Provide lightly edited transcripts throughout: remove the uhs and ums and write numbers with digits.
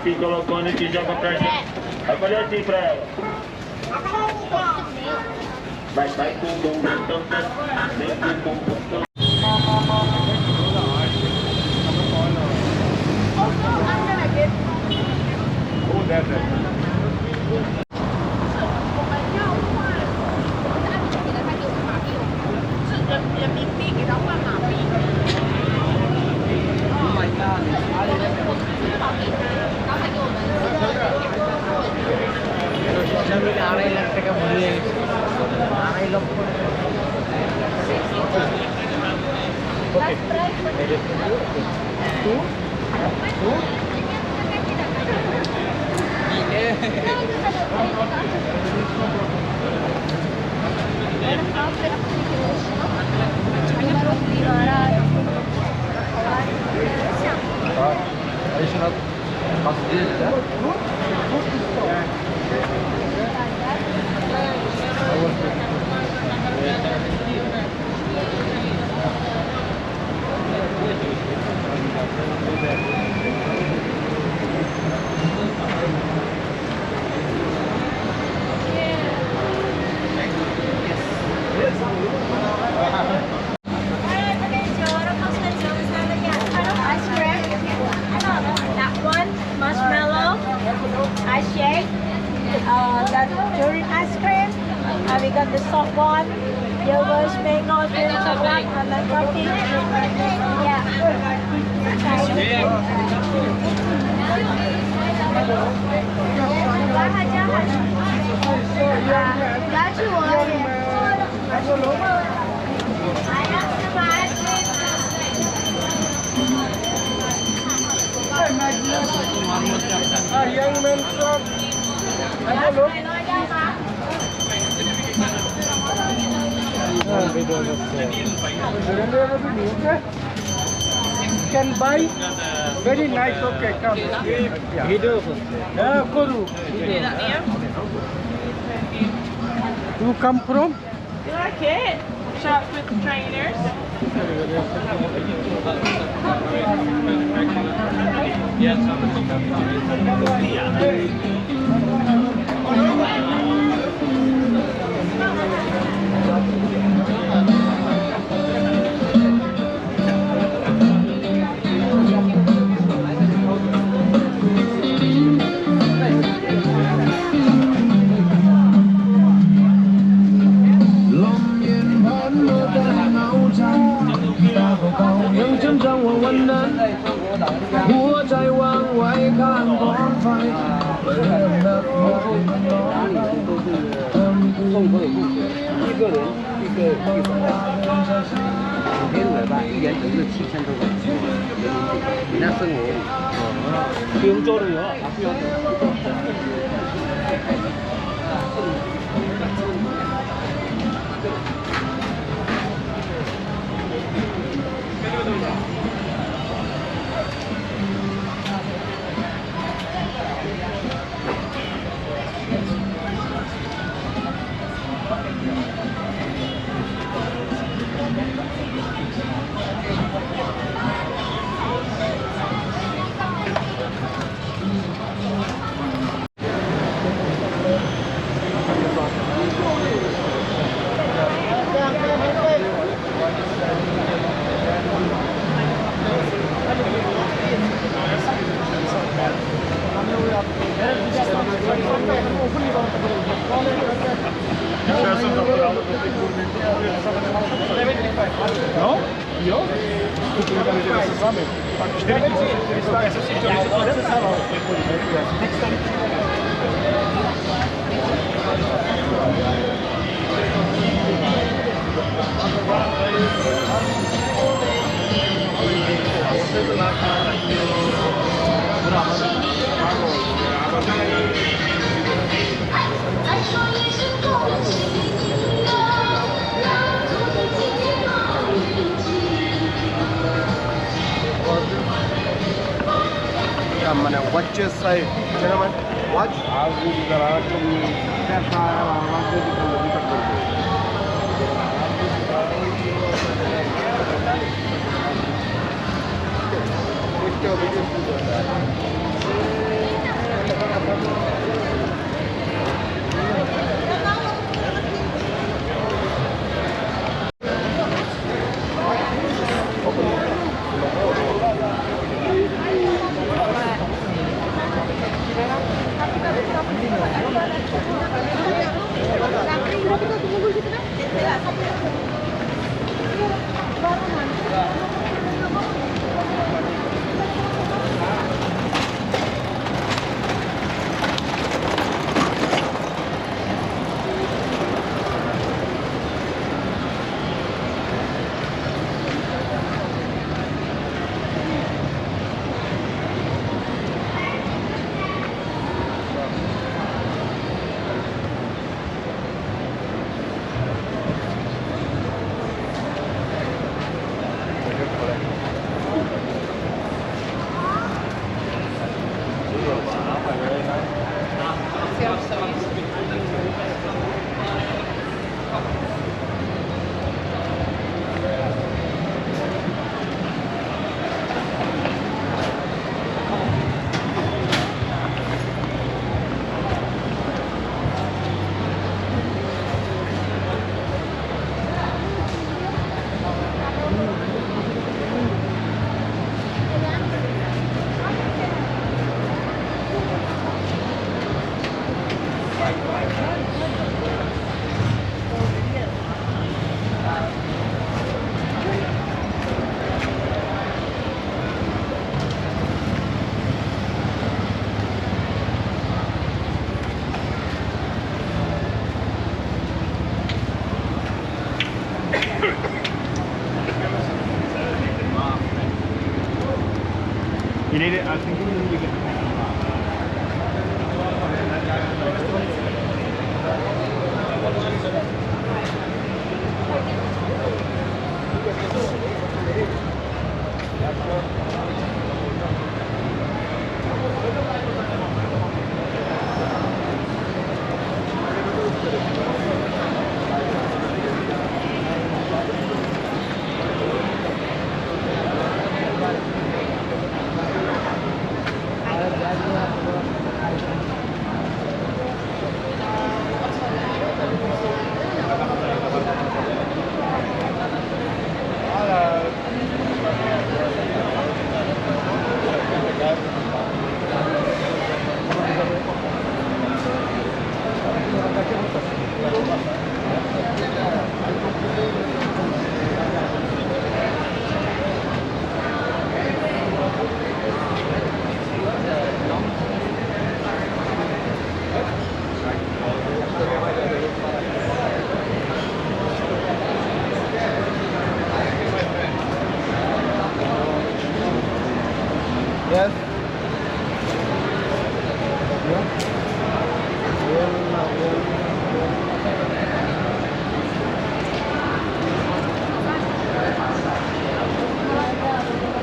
Se colocando aqui já pra gente. Avaliação pra ela. Vai com o bom. We got the soft one, yogurt, mango, milk chocolate, and then coffee. Yeah. Young man from can buy very nice. Okay, come. Yeah, Koru. You come from? Okay. Shop with the trainers. No? Jo? To same. Tak 4 000, já jsem si chtěl říct, watches side. Gentlemen, watch. You need it? I think you get. Yes.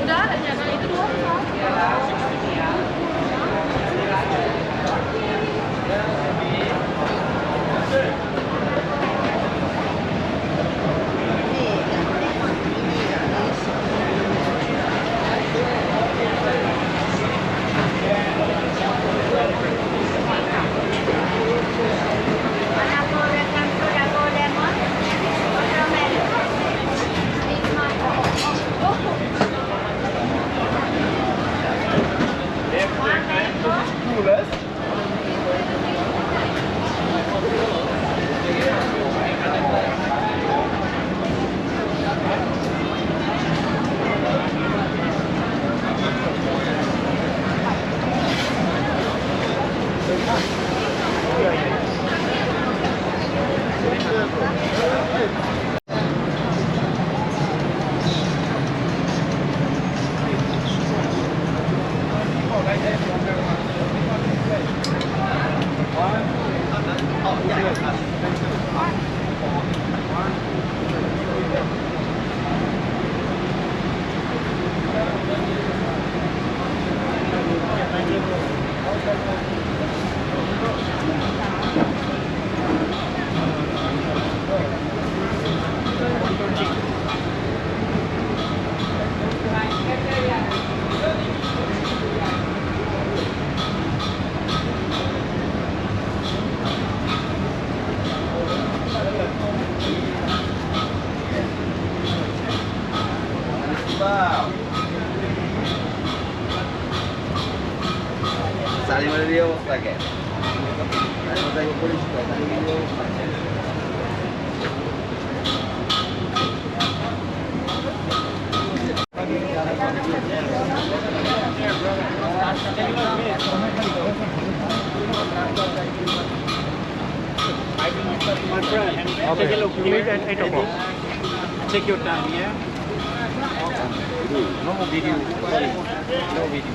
Udah, jangan itu doang. Thank you. Rio again. My friend, take a look. You meet at 8 o'clock. Take your time, yeah? No more video. No video.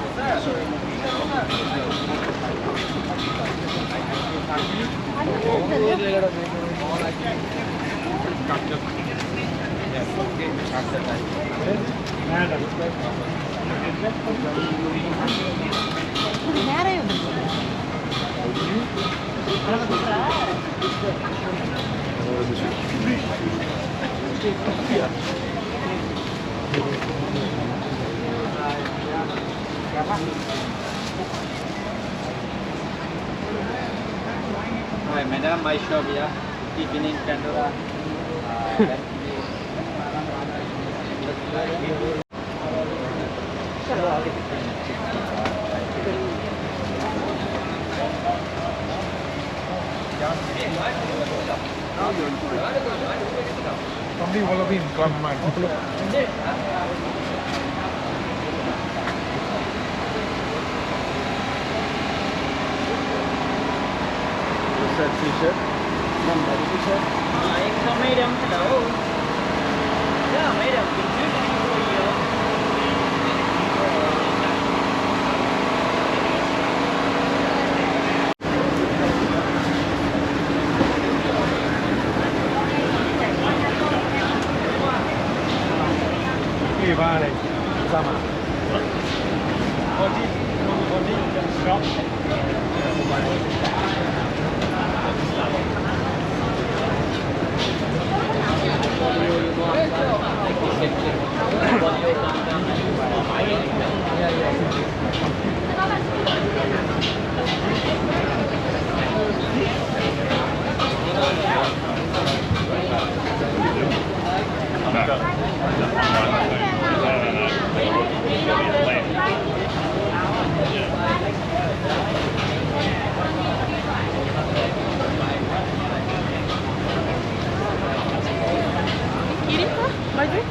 Hi, madam, my shop here. Evening Pandora. Somebody will be in club mind. What's that t-shirt? T-shirt? Madam, hello. Yeah, madam, Ba này ra mà shop Kiri kah? Maju?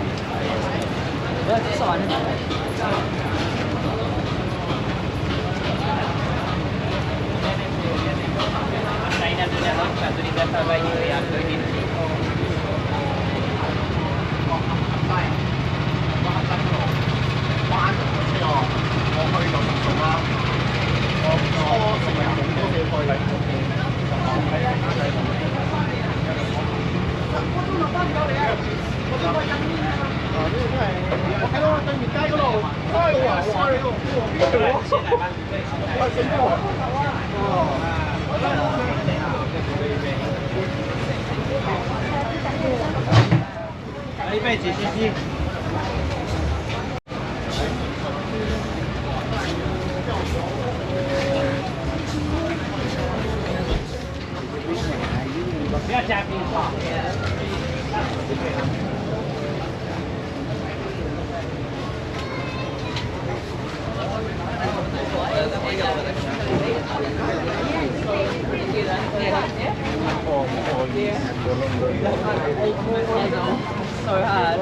So hard.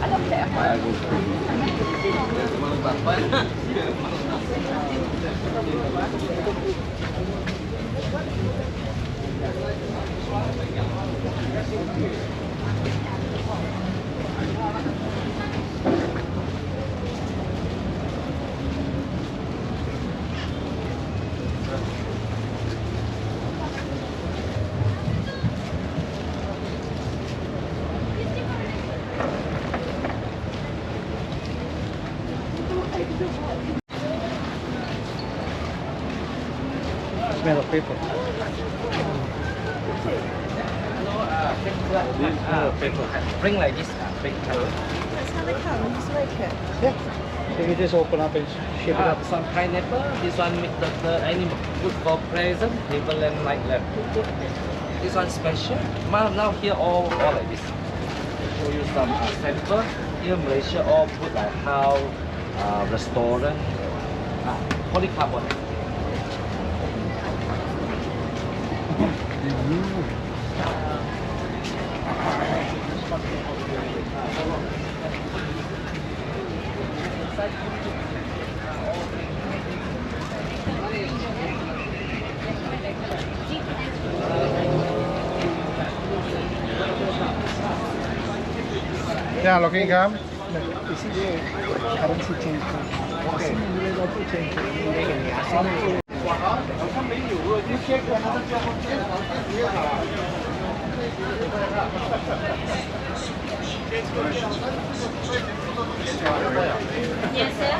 I love that. Smell of paper. Bring like this. Bring That's how they come. Just like it. So you just open up and shape it up. some pineapple. This one with the animal good for present. Table and like that. This one special. Now here all like this. Show you some sample. Here Malaysia all put like how restaurant. Polycarbonate. Yeah, looking come. This is a currency change. Okay. Yes, sir.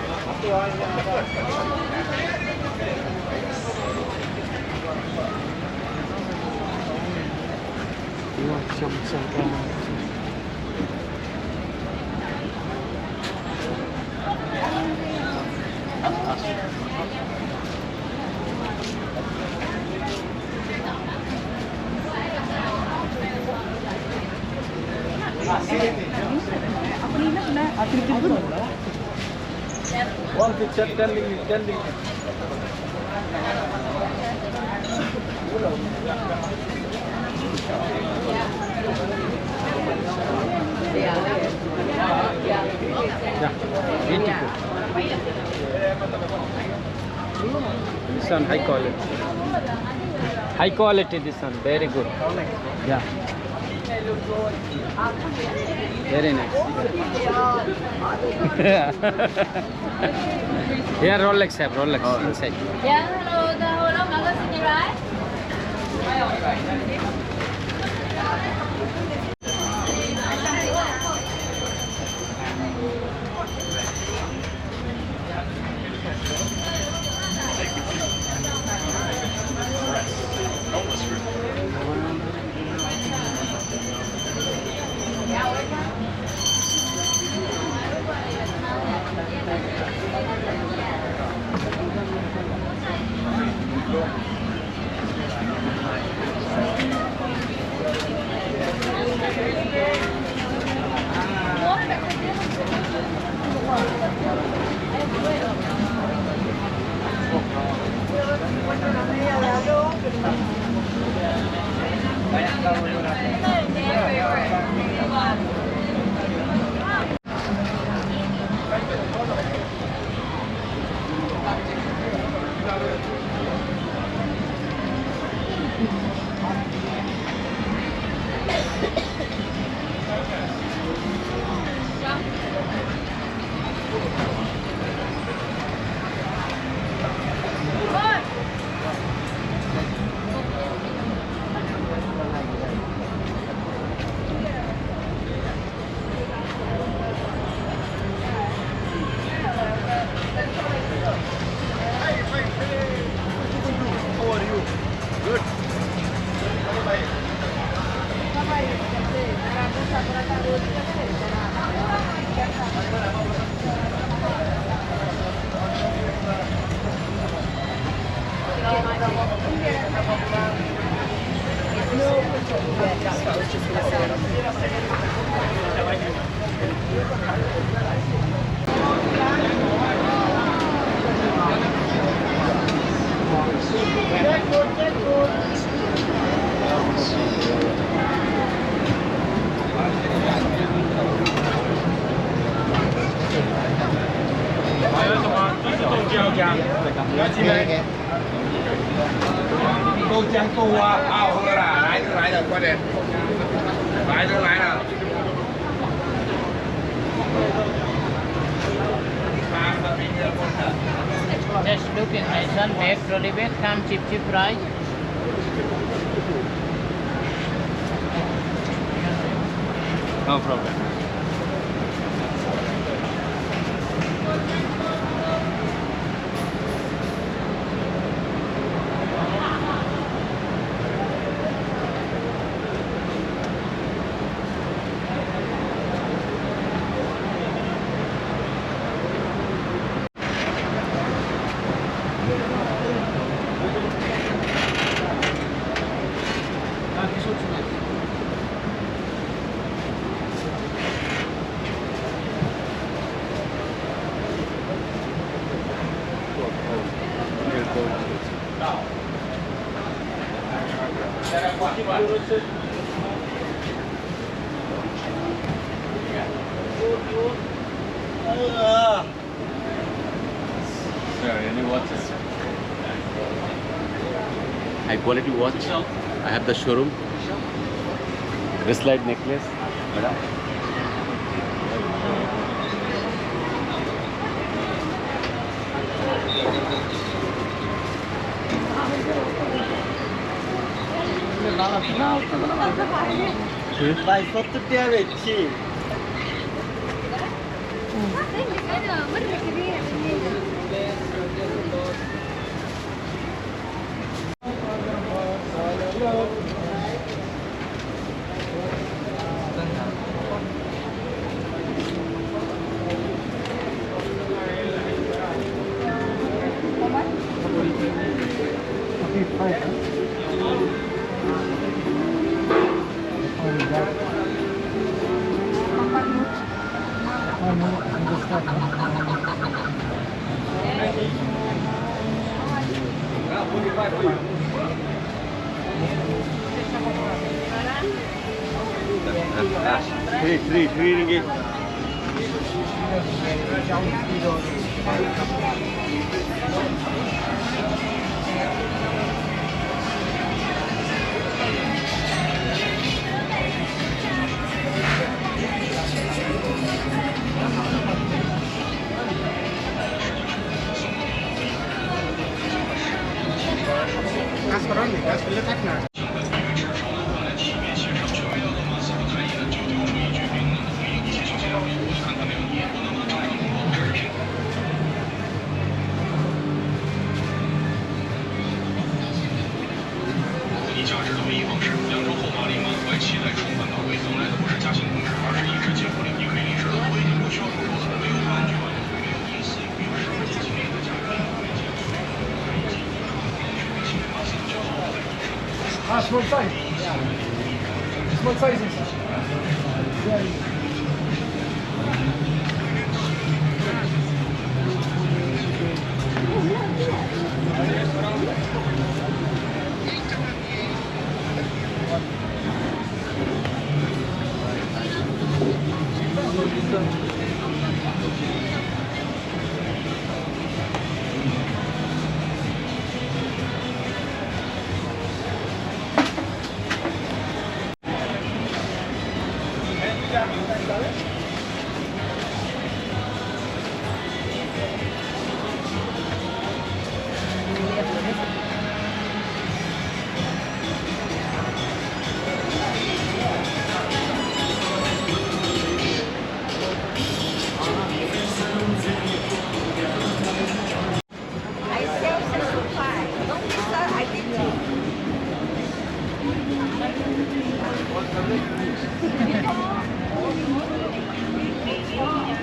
One picture, 10 minutes, 10 minutes. This one high quality. High quality this one, very good. Yeah. Very nice. Here Rolex have Rolex inside. Yeah, hello, the whole of Magazine, right? Tô chăng tu ao hơn là lái được qua đèn lái nào Just look in nice one, bag, trolley bag, come cheap price. No problem. Any watches? High quality watch. I have the showroom. Wristlet necklace. ভাই 70 টাকা বেচছি। Three ringgit. Small size. Small sizes.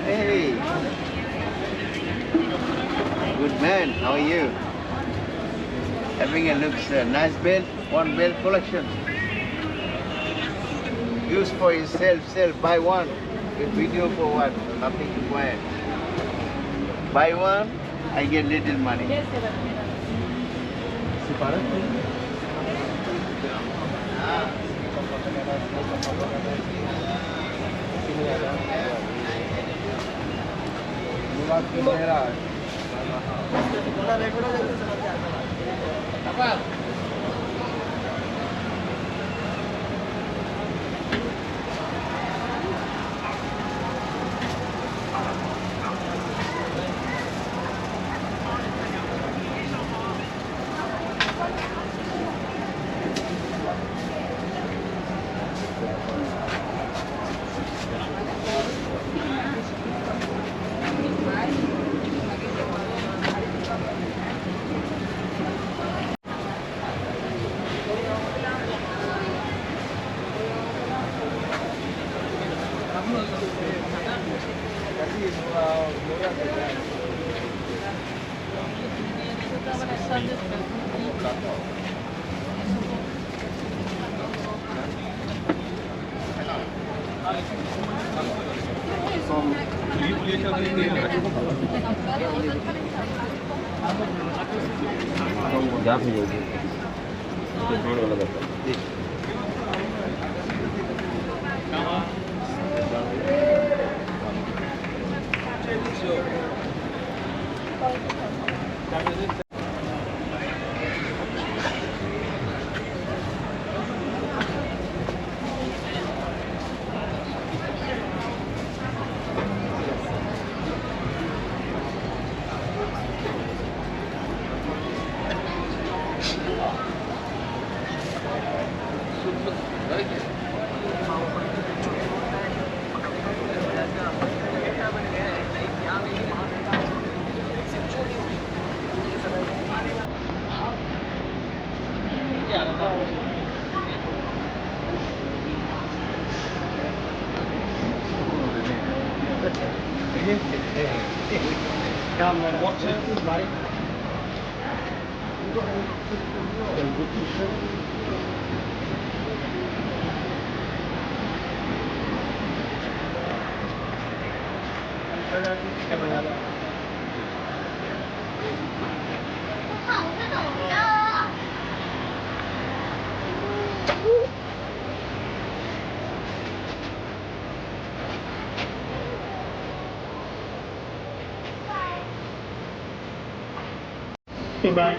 Hey. Good man, how are you? Having a look, sir. Nice belt, one belt collection. Use for yourself, buy one. Get video for what? Nothing required. Buy one, I get little money.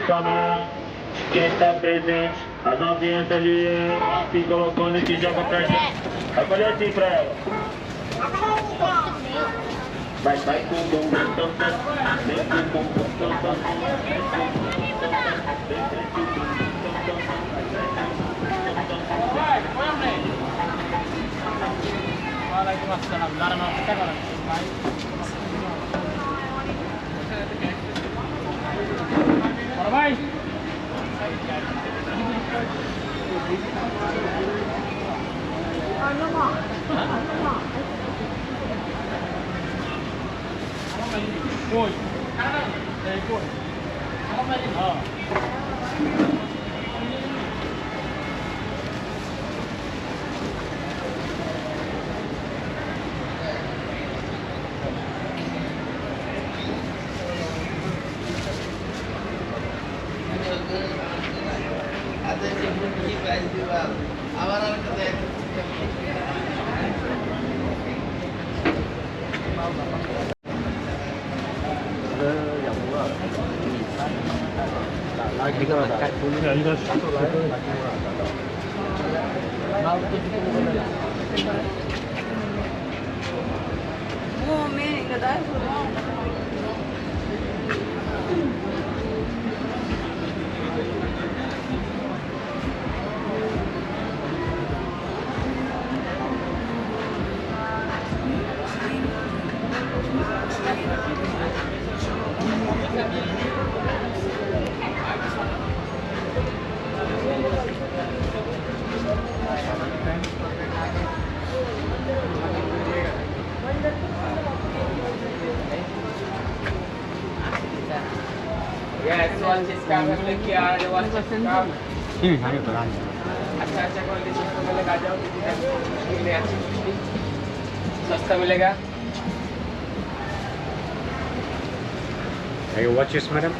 Coming, Fiesta presents, Adobe Atelier, Piccolo Quality Job Present, Apparel Apparel. Baik-baik, Waalaikumsalam warahmatullahi wabarakatuh. Bye. Yes, one is coming like here, the one is coming. अच्छा अच्छा quality का मिलेगा आ जाओ कितने अच्छी सस्ता मिलेगा Are you watches, madam?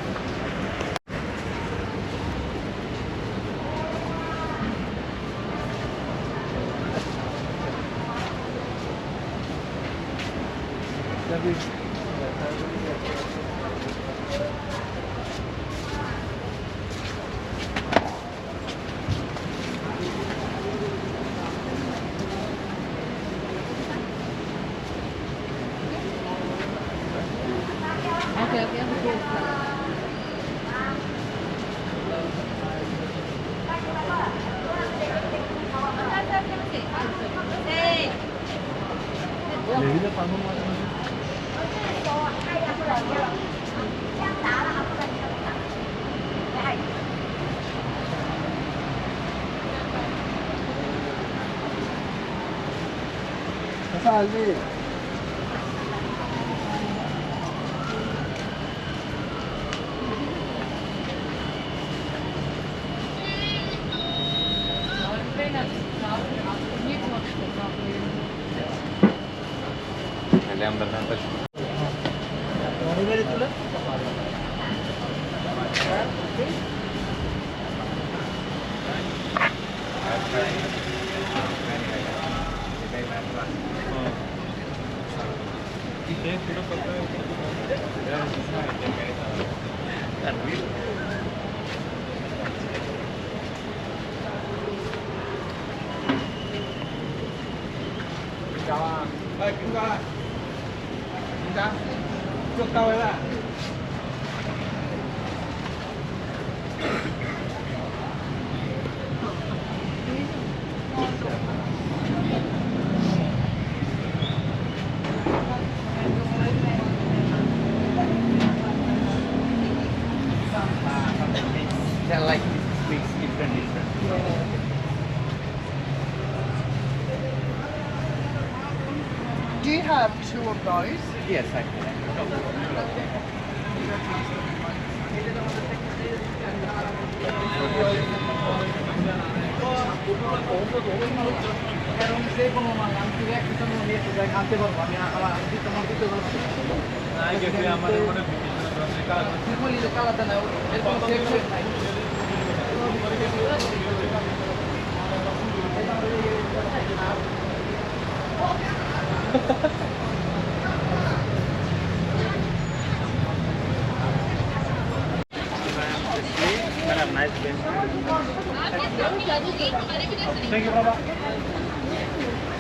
have 2 of those? Yes, I can.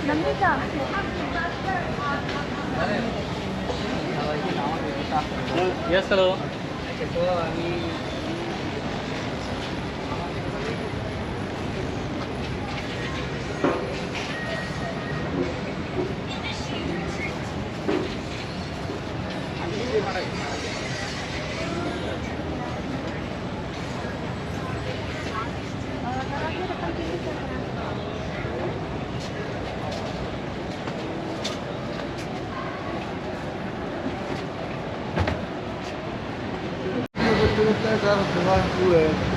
Namita. Yes, hello. Cara,